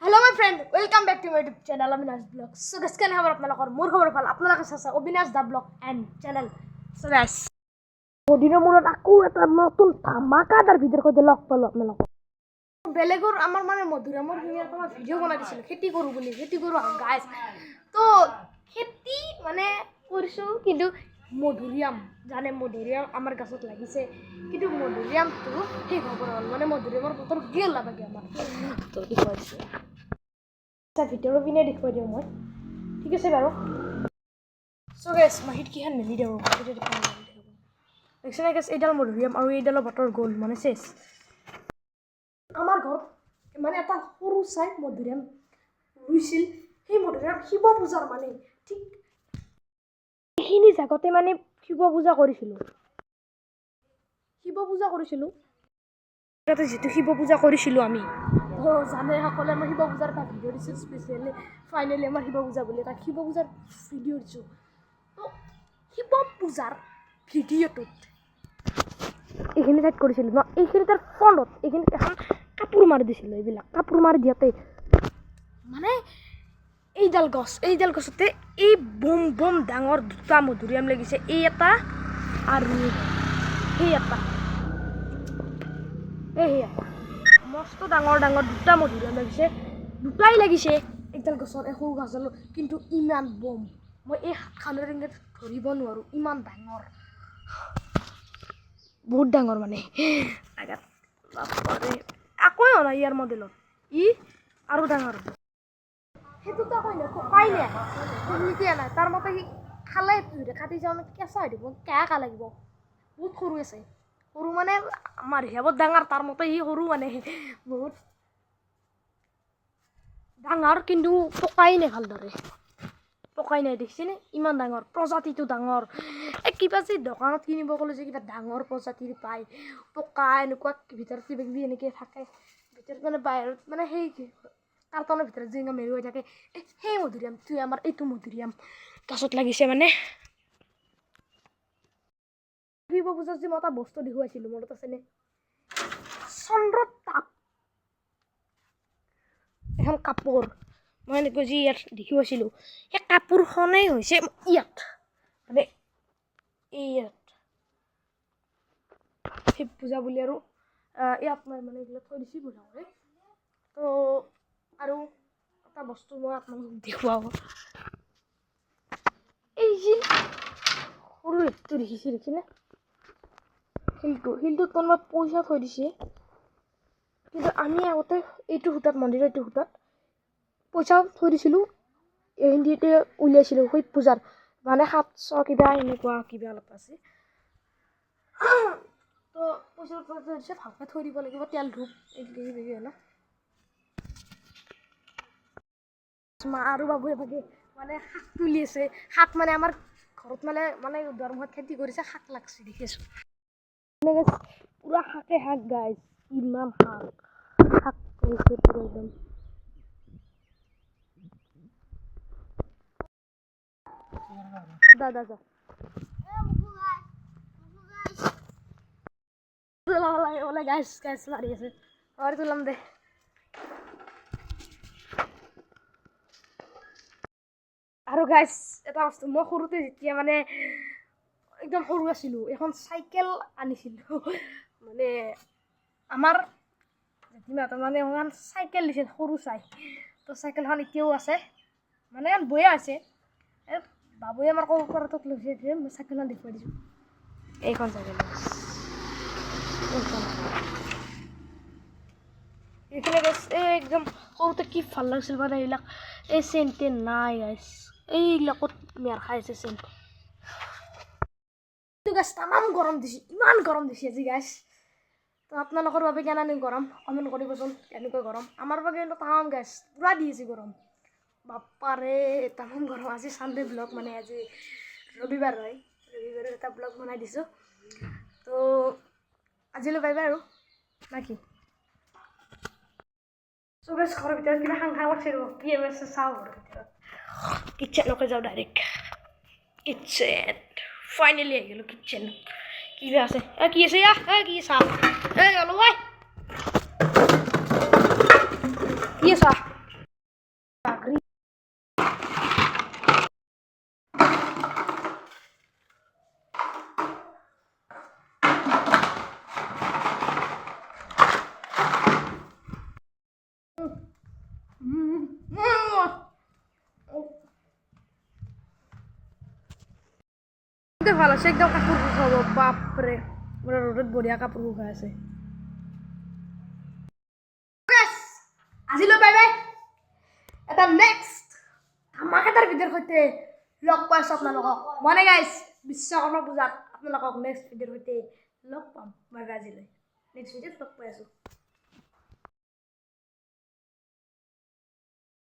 Hello my friend, welcome back to my YouTube channel Avinash Vlog. So guys, কেনে খবৰ আপোনালোকৰ? মোৰ খবৰ ভাল। আপোনালোকে চাইছে অবিনাশ দা blog and channel. So guys, দিনৰ মূৰত আকৌ এটা নতুন ধামাকাদাৰ ভিডিঅ'ৰ সৈতে লগ পালোঁ আপোনালোকক। বেলেগৰ আমাৰ মানে মধুৰামৰ হিয়াৰ পৰা ভিডিঅ' বনাই দিছিলোঁ খেতি কৰোঁ বুলি। খেতি কৰোঁ গাইজ। তো খেতি মানে কৰিছোঁ কিন্তু মধুৰিআম জানে মধুৰিআম আমাৰ গাছত লাগিছে কিন্তু মধুৰিআমটো শেষ হ'ব হ'ল মানে মধুৰিআমৰ বতৰ গেল লাগে আমাৰ তো দেখুৱাইছে ভিতৰৰ পিনে দেখুৱাই দিওঁ মই ঠিক আছে বাৰু চ' গেছ মাহিত কিখান মেলি দিওঁ দেখিছে গেছ এইডাল মধুৰিআম আৰু এইডালৰ বতৰ গ'ল মানে চেচ আমাৰ ঘৰত মানে এটা সৰু চাই মধুৰিআম ৰুইছিল সেই মধুৰিআম শিৱ পূজাৰ মানে ঠিক এইখিনি জাগতে মানে শিৱ পূজা কৰিছিলোঁ তাতে যিটো শিৱ পূজা কৰিছিলোঁ আমি জানে সকলে আমাৰ শিৱ পূজাৰ এটা ভিডিঅ' দিছোঁ স্পেচিয়েলি ফাইনেলি আমাৰ শিৱ পূজা বুলি তাক শিৱ পূজাৰ ভিডিঅ' দিছোঁ তো শিৱ পূজাৰ ভিডিঅ'টোত এইখিনি ঠাইত কৰিছিলোঁ ন এইখিনি তাৰ ফলত এইখিনিত এখন কাপোৰ মাৰি দিছিলোঁ এইবিলাক কাপোৰ মাৰি দিয়াতে মানে এইডাল গছতে এই বম বম ডাঙৰ দুটা মধুৰিআম লাগিছে এই এটা আৰু এই এটা মস্ত ডাঙৰ দুটা মধুৰিআম দুটাই লাগিছে একডাল গছৰ সৰু গছডাল কিন্তু ইমান বম মই এই হাতখনৰ ধৰিব নোৱাৰোঁ ইমান ডাঙৰ বহুত ডাঙৰ মানে আকৌ হোৱা নাই ইয়াৰ মডেলত ই আৰু ডাঙৰ সেইটোতো আকৌ পকাইনে নাই তাৰ মতে সি খালে কাটি যাওঁ কেঁচা হৈ দিব কেঁচা লাগিব বহুত সৰু আছে সৰু মানে আমাৰ হিচাপত ডাঙৰ তাৰ মতে সি সৰু মানে বহুত ডাঙৰ কিন্তু পকাই নাই ভালদৰে পকাই নাই দেখিছেনে ইমান ডাঙৰ প্ৰজাতিটো ডাঙৰ কিবা যে দোকানত কিনিব গ'লে যে কিবা ডাঙৰ প্ৰজাতিৰ পায় পকা এনেকুৱা ভিতৰত কিবা কিবি এনেকৈ থাকে ভিতৰত মানে বাহিৰত মানে সেই কাৰ্টনৰ ভিতৰত যে মেৰু হৈ থাকে সেই মধুৰিআমটোৱে আমাৰ এইটো মধুৰিআম গছত লাগিছে মানে শিৱ পূজাত যে মই এটা বস্তু দেখুৱাইছিলোঁ মনত আছেনে চন্দ্ৰৰ তাপ এখন কাপোৰ মই এনেকৈ যি ইয়াত দেখুৱাইছিলোঁ সেই কাপোৰখনেই হৈছে ইয়াত মানে ইয়াত শিৱ পূজা বুলি আৰু ইয়াত মই মানে এইবিলাক থৈ দিছোঁ পূজা কৰে তো আৰু এটা বস্তু মই আপোনালোকক দেখুৱাওঁ এই যে সৰু হেৰিটো দেখিছেনে শিলটোত কোনোবা পইচা থৈ দিছে কিন্তু আমি আগতে এইটো সূতাত মন্দিৰৰ এইটো সূতাত পইচা থৈ দিছিলোঁ হিন্দীতে উলিয়াইছিলোঁ শিৱ পূজাৰ মানে 700 কিবা এনেকুৱা কিবা অলপ আছে তো পইচা থৈ দিছে ভালকৈ থৈ দিব লাগিব তেল ধূপ এইবিলাক ন মা আৰু বাবুৱে ভাগে মানে শাক তুলি আছে শাক মানে আমাৰ ঘৰত মানে দৰমহাত খেতি কৰিছে শাক লাগছে দেখিছোঁ পুৰা শাকে শাক গাইজ ইমান শাক কৰিছে পুৰা একদম দাদা গাইজ মাৰি আছে আৰু তোলাম দে আৰু গাইজ এটা বস্তু মই সৰুতে যেতিয়া মানে একদম সৰু আছিলোঁ এখন চাইকেল আনিছিলোঁ মানে আমাৰ জেঠিমাহঁতৰ মানে এখন চাইকেল দিছিল সৰু তো চাইকেলখন এতিয়াও আছে মানে বয়া আছে বাবুৱে আমাৰ ক'ব পৰাটোক লৈছে মই চাইকেলখন দেখুৱাই দিছোঁ এইখন চাইকেল এইখিনি গাইজ এই একদম সৰুতে কি ভাল লাগিছিল মানে এইবিলাক এই চেণ্টে নাই গাইজ এইবিলাকত মেৰ খাই আছে চেণ্ট গাইজ তামাম গৰম দিছে ইমান গৰম দিছে আজি গাইজ তো আপোনালোকৰ বাবে কেনেকৈ গৰম কমেণ্ট কৰিবচোন কেনেকৈ গৰম আমাৰ বাবে কিন্তু তামাম গাইজ পূৰা দি আছে গৰম বাপ্পাৰে তামাম গৰম আজি চানডে ব্লগ মানে আজি ৰবিবাৰ হয় ৰবিবাৰে এটা ব্লগ বনাই দিছোঁ তো আজিলৈ বাই বাই আৰু নাকি চ' গাইজ ঘৰৰ ভিতৰত কিবা খাং লাগছে ৰ'ব কি আছে চাওঁ ঘৰৰ ভিতৰত কিটচেনকে যাওঁ ডাইৰেক্ট কিটচেন ফাইনেলি আহি গ'লোঁ কিটচেন কিবা আছে কি আছে কি চাহ অলপ কি চাহ ভাল আছে একদম কাপোৰ শুকাব বাপৰে পুৰা ৰ'দত বঢ়িয়া কাপোৰ শুকাই আছে আজিলৈ বাই বাই এটা নেক্সট ধামাকাদাৰ ভিডিঅ'ৰ সৈতে লগ পাইছো আপোনালোকক মানে গাইছ বিশ্বকৰ্মা পূজাত আপোনালোকক নেক্সট ভিডিঅ'ৰ সৈতে লগ পাম বাই বাই আজিলৈ নেক্সট ভিডিঅ'ত লগ পাই আছো